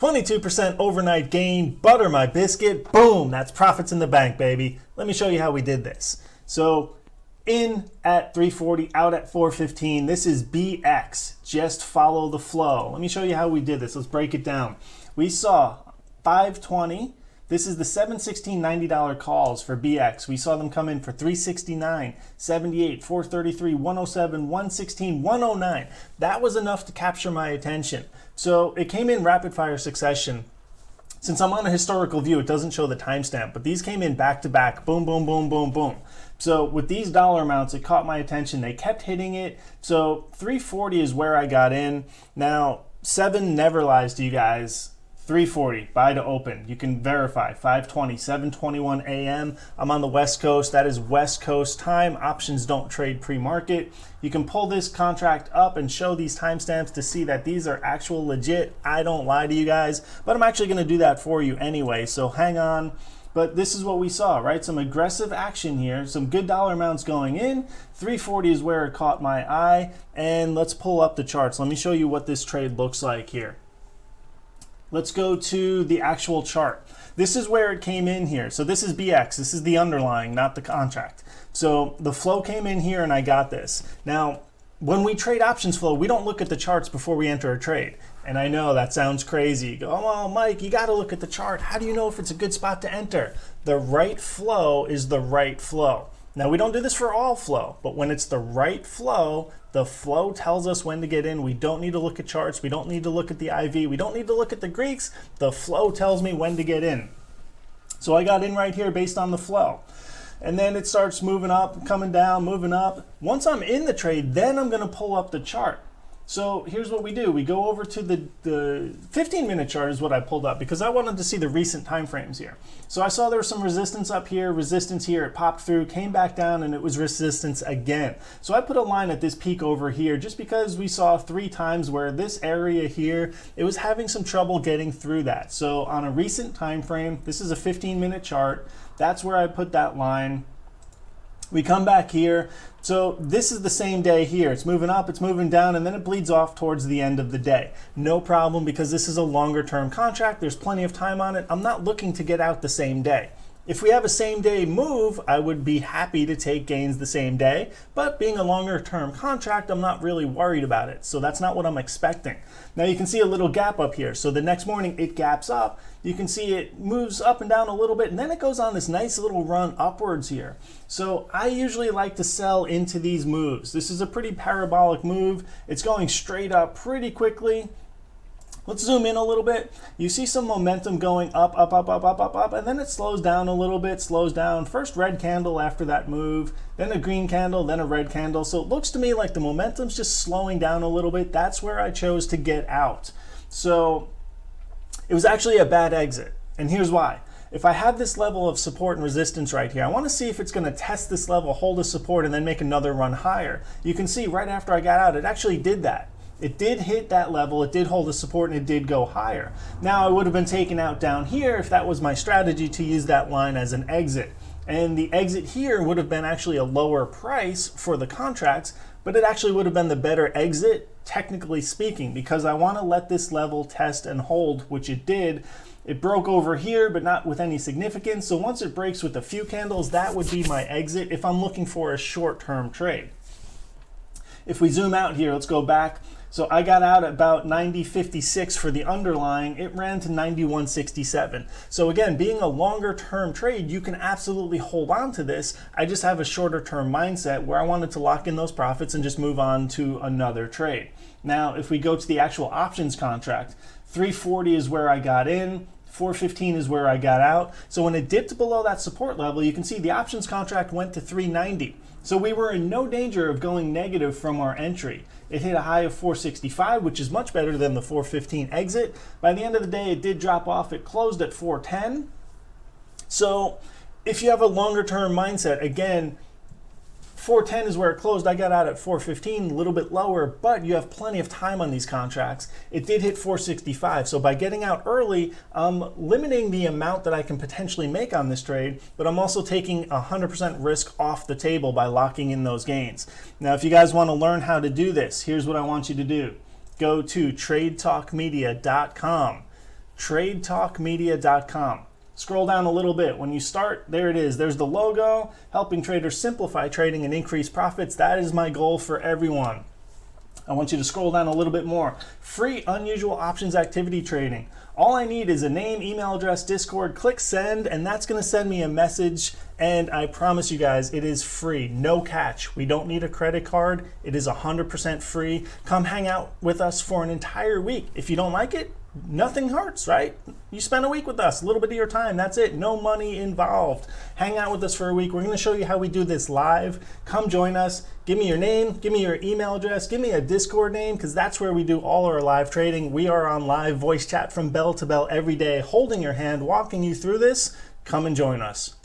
22% overnight gain, butter my biscuit, boom, that's profits in the bank, baby. Let me show you how we did this. So in at 340, out at 415, this is BX, just follow the flow. Let me show you how we did this, let's break it down. We saw 520, this is the $716 $90 calls for BX. We saw them come in for 369, 78, 433, 107, 116, 109. That was enough to capture my attention. So it came in rapid fire succession. Since I'm on a historical view, it doesn't show the timestamp, but these came in back to back, boom, boom, boom, boom, boom. So with these dollar amounts, it caught my attention. They kept hitting it. So 340 is where I got in. Now, 7 never lies to you guys. 340, buy to open. You can verify, 520, 7:21 a.m. I'm on the West Coast. That is West Coast time. Options don't trade pre-market. You can pull this contract up and show these timestamps to see that these are actual legit. I don't lie to you guys, but I'm actually going to do that for you anyway, so hang on. But this is what we saw, right? Some aggressive action here, some good dollar amounts going in. 340 is where it caught my eye, and let's pull up the charts. Let me show you what this trade looks like here. Let's go to the actual chart. This is where it came in here. So this is BX. This is the underlying, not the contract. So the flow came in here and I got this. Now, when we trade options flow, we don't look at the charts before we enter a trade. And I know that sounds crazy. You go, oh, well, Mike, you got to look at the chart. How do you know if it's a good spot to enter? The right flow is the right flow. Now, we don't do this for all flow, but when it's the right flow, the flow tells us when to get in. We don't need to look at charts. We don't need to look at the IV. We don't need to look at the Greeks. The flow tells me when to get in. So I got in right here based on the flow. And then it starts moving up, coming down, moving up. Once I'm in the trade, then I'm going to pull up the chart. So here's what we do. We go over to the 15-minute chart is what I pulled up because I wanted to see the recent time frames here. So I saw there was some resistance up here, resistance here. It popped through, came back down, and it was resistance again. So I put a line at this peak over here just because we saw 3 times where this area here, it was having some trouble getting through that. So on a recent time frame, this is a 15-minute chart. That's where I put that line. We come back here. So this is the same day here. It's moving up, it's moving down, and then it bleeds off towards the end of the day. No problem because this is a longer term contract. There's plenty of time on it. I'm not looking to get out the same day. If we have a same day move, I would be happy to take gains the same day, but being a longer term contract, I'm not really worried about it. So that's not what I'm expecting. Now you can see a little gap up here. So the next morning it gaps up. You can see it moves up and down a little bit, and then it goes on this nice little run upwards here. So I usually like to sell into these moves. This is a pretty parabolic move. It's going straight up pretty quickly. Let's zoom in a little bit. You see some momentum going up, up, up, up, up, up, up, and then it slows down a little bit, slows down. First red candle after that move, then a green candle, then a red candle. So it looks to me like the momentum's just slowing down a little bit. That's where I chose to get out. So it was actually a bad exit, and here's why. If I have this level of support and resistance right here, I want to see if it's going to test this level, hold a support, and then make another run higher. You can see right after I got out, it actually did that. It did hit that level, it did hold the support, and it did go higher. Now I would have been taken out down here if that was my strategy to use that line as an exit. And the exit here would have been actually a lower price for the contracts, but it actually would have been the better exit, technically speaking, because I want to let this level test and hold, which it did. It broke over here, but not with any significance. So once it breaks with a few candles, that would be my exit if I'm looking for a short-term trade. If we zoom out here, let's go back. So I got out at about 90.56 for the underlying. It ran to 91.67. So again, being a longer term trade, you can absolutely hold on to this. I just have a shorter term mindset where I wanted to lock in those profits and just move on to another trade. Now, if we go to the actual options contract, 340 is where I got in. 415 is where I got out. So when it dipped below that support level, you can see the options contract went to 390. So we were in no danger of going negative from our entry. It hit a high of 465, which is much better than the 415 exit. By the end of the day, it did drop off. It closed at 410. So if you have a longer term mindset, again, 410 is where it closed. I got out at 415, a little bit lower, but you have plenty of time on these contracts. It did hit 465. So by getting out early, I'm limiting the amount that I can potentially make on this trade, but I'm also taking 100% risk off the table by locking in those gains. Now, if you guys want to learn how to do this, here's what I want you to do. Go to tradetalkmedia.com. tradetalkmedia.com. Scroll down a little bit. When you start, there it is. There's the logo, helping traders simplify trading and increase profits. That is my goal for everyone. I want you to scroll down a little bit more. Free unusual options activity trading. All I need is a name, email address, Discord, click send, and that's gonna send me a message. And I promise you guys, it is free, no catch. We don't need a credit card. It is 100% free. Come hang out with us for an entire week. If you don't like it, nothing hurts, right? You spend a week with us, a little bit of your time, that's it. No money involved. Hang out with us for a week. We're gonna show you how we do this live. Come join us. Give me your name, give me your email address, give me a Discord name, because that's where we do all our live trading. We are on live voice chat from bell to bell every day, holding your hand, walking you through this. Come and join us.